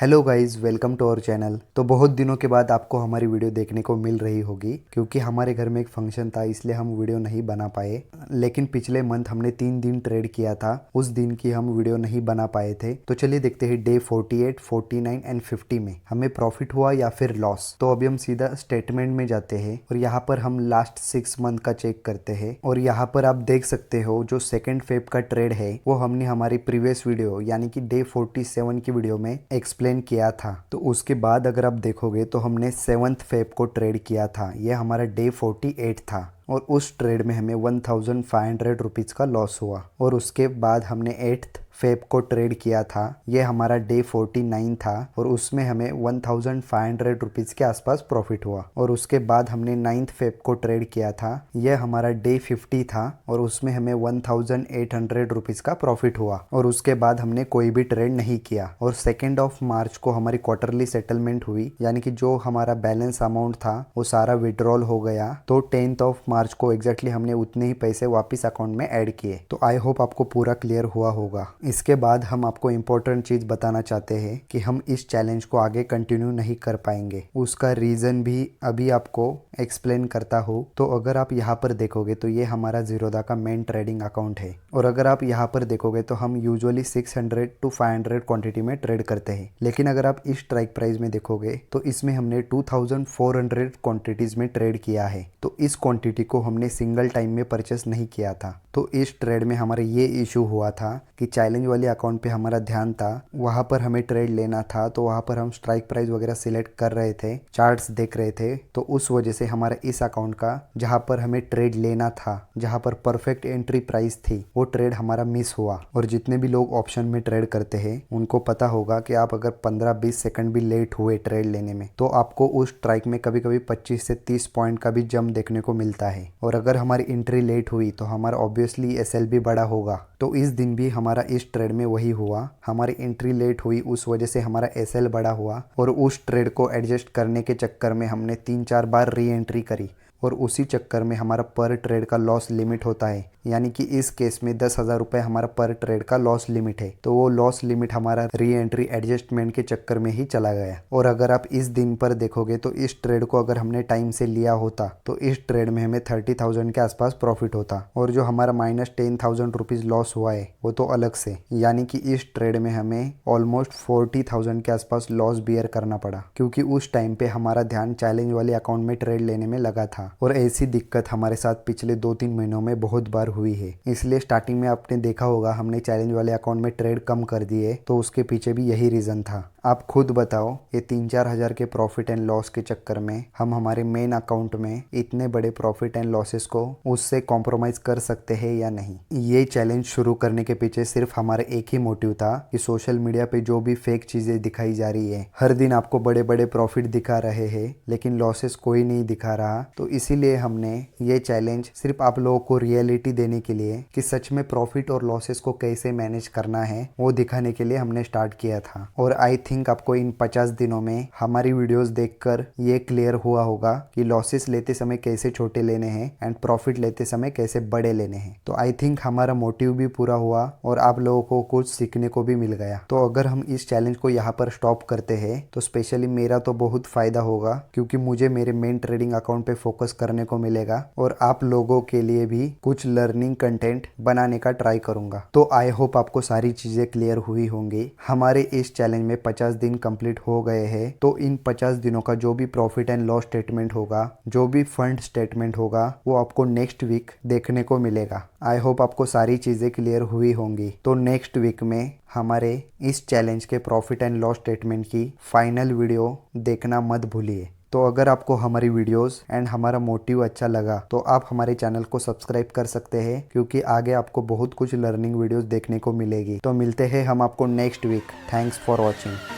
Hello guys, welcome to our channel. तो बहुत दिनों के बाद आपको हमारी वीडियो देखने को मिल रही होगी क्योंकि हमारे घर में एक फंक्शन था, इसलिए हम वीडियो नहीं बना पाए। लेकिन पिछले मंथ हमने 3 दिन ट्रेड किया था, उस दिन की हम वीडियो नहीं बना पाए थे। तो चलिए देखते हैं डे 48, 49 एंड 50 में हमें प्रॉफिट हुआ या फिर लॉस। तो अभी हम सीधा स्टेटमेंट में जाते हैं और यहाँ पर हम लास्ट 6 मंथ का चेक करते हैं। और यहाँ पर आप देख सकते हो जो 2 फेब का ट्रेड है वो हमने हमारी प्रीवियस वीडियो यानी कि डे 47 की वीडियो में एक्सप्लेन किया था। तो उसके बाद अगर आप देखोगे तो हमने 7 फेब को ट्रेड किया था, ये हमारा डे 48 था। और उस ट्रेड में हमें 1500 रुपीज़ का लॉस हुआ। और उसके बाद हमने 8 फेब को ट्रेड किया था, ये हमारा डे 49 था और उसमें हमें 1500 रुपीज़ के आसपास प्रॉफिट हुआ। और उसके बाद हमने 9th फेब को ट्रेड किया था, यह हमारा डे 50 था और उसमें हमें 1800 रुपीज़ का प्रॉफिट हुआ। और उसके बाद हमने कोई भी ट्रेड नहीं किया। और 2 मार्च को हमारी क्वार्टरली सेटलमेंट हुई, यानी कि जो हमारा बैलेंस अमाउंट था वो सारा विड्रॉल हो गया। तो 10 मार्च को एग्जैक्टली हमने उतने ही पैसे वापस अकाउंट में ऐड किए। तो आई होप आपको पूरा क्लियर हुआ होगा। इसके बाद हम आपको इम्पोर्टेंट चीज़ बताना चाहते हैं कि हम इस चैलेंज को आगे कंटिन्यू नहीं कर पाएंगे। उसका रीज़न भी अभी आपको एक्सप्लेन करता हूँ। तो अगर आप यहाँ पर देखोगे तो ये हमारा जीरोधा का मेन ट्रेडिंग अकाउंट है। और अगर आप यहाँ पर देखोगे तो हम यूजुअली 600 to 500 क्वांटिटी में ट्रेड करते हैं। लेकिन अगर आप इस स्ट्राइक प्राइस में देखोगे तो इसमें हमने 2400 क्वांटिटीज़ में ट्रेड किया है। तो इस क्वांटिटी को हमने सिंगल टाइम में परचेस नहीं किया था। तो इस ट्रेड में हमारे ये इशू हुआ था कि चैलेंज वाले अकाउंट पे हमारा ध्यान था, वहाँ पर हमें ट्रेड लेना था। तो वहाँ पर हम स्ट्राइक प्राइस वगैरह सिलेक्ट कर रहे थे, चार्ट्स देख रहे थे। तो उस वजह से हमारा इस अकाउंट का जहाँ पर हमें ट्रेड लेना था, जहाँ पर परफेक्ट एंट्री प्राइस थी, वो ट्रेड हमारा मिस हुआ। और जितने भी लोग ऑप्शन में ट्रेड करते हैं उनको पता होगा कि आप अगर 15-20 सेकंड भी लेट हुए ट्रेड लेने में तो आपको उस स्ट्राइक में कभी कभी 25 से 30 पॉइंट का भी जंप देखने को मिलता है। और अगर हमारी एंट्री लेट हुई तो हमारा ऑब्वियसली एसएल भी बड़ा होगा। तो इस दिन भी हमारा इस ट्रेड में वही हुआ, हमारी एंट्री लेट हुई, उस वजह से हमारा एसएल बड़ा हुआ। और उस ट्रेड को एडजस्ट करने के चक्कर में हमने 3-4 बार री एंट्री करी और उसी चक्कर में हमारा पर ट्रेड का लॉस लिमिट होता है, यानी कि इस केस में 10,000 रुपये हमारा पर ट्रेड का लॉस लिमिट है। तो वो लॉस लिमिट हमारा री एंट्री एडजस्टमेंट के चक्कर में ही चला गया। और अगर आप इस दिन पर देखोगे तो इस ट्रेड को अगर हमने टाइम से लिया होता तो इस ट्रेड में हमें 30,000 के आसपास प्रॉफिट होता। और जो हमारा -10,000 रुपीज़ लॉस हुआ है वो तो अलग से, यानी कि इस ट्रेड में हमें ऑलमोस्ट 40,000 के आसपास लॉस बियर करना पड़ा, क्योंकि उस टाइम पे हमारा ध्यान चैलेंज वाले अकाउंट में ट्रेड लेने में लगा था। और ऐसी दिक्कत हमारे साथ पिछले 2-3 महीनों में बहुत बार हुई है। इसलिए स्टार्टिंग में आपने देखा होगा हमने चैलेंज वाले अकाउंट में ट्रेड कम कर दिए, तो उसके पीछे भी यही रीज़न था। आप खुद बताओ, ये 3-4 हज़ार के प्रॉफिट एंड लॉस के चक्कर में हम हमारे मेन अकाउंट में इतने बड़े प्रॉफिट एंड लॉसेस को उससे कॉम्प्रोमाइज़ कर सकते हैं या नहीं। ये चैलेंज शुरू करने के पीछे सिर्फ हमारा एक ही मोटिव था कि सोशल मीडिया पे जो भी फेक चीज़ें दिखाई जा रही है, हर दिन आपको बड़े बड़े प्रॉफिट दिखा रहे हैं लेकिन लॉसेस कोई नहीं दिखा रहा। तो इसीलिए हमने ये चैलेंज सिर्फ आप लोगों को रियलिटी देने के लिए कि सच में प्रॉफिट और लॉसेस को कैसे मैनेज करना है वो दिखाने के लिए हमने स्टार्ट किया था। और आई थिंक आपको इन 50 दिनों में हमारी वीडियोस देखकर ये क्लियर हुआ होगा कि लॉसेस लेते समय कैसे छोटे लेने हैं एंड प्रॉफिट लेते समय कैसे बड़े लेने हैं। तो आई थिंक हमारा मोटिव भी पूरा हुआ और आप लोगों को कुछ सीखने को भी मिल गया। तो अगर हम इस चैलेंज को यहाँ पर स्टॉप करते हैं तो स्पेशली मेरा तो बहुत फायदा होगा, क्योंकि मुझे मेरे मेन ट्रेडिंग अकाउंट पे फोकस करने को मिलेगा और आप लोगों के लिए भी कुछ लर्निंग कंटेंट बनाने का ट्राई करूंगा। तो आई होप आपको सारी चीजें क्लियर हुई होंगी। हमारे इस चैलेंज में 50 दिन कंप्लीट हो गए हैं। तो इन 50 दिनों का जो भी प्रॉफिट एंड लॉस स्टेटमेंट होगा, जो भी फंड स्टेटमेंट होगा, वो आपको नेक्स्ट वीक देखने को मिलेगा। आई होप आपको सारी चीजें क्लियर हुई होंगी। तो नेक्स्ट वीक में हमारे इस चैलेंज के प्रॉफिट एंड लॉस स्टेटमेंट की फाइनल वीडियो देखना मत भूलिए। तो अगर आपको हमारी वीडियोस एंड हमारा मोटिव अच्छा लगा तो आप हमारे चैनल को सब्सक्राइब कर सकते हैं, क्योंकि आगे आपको बहुत कुछ लर्निंग वीडियोस देखने को मिलेगी। तो मिलते हैं हम आपको next week. Thanks for watching.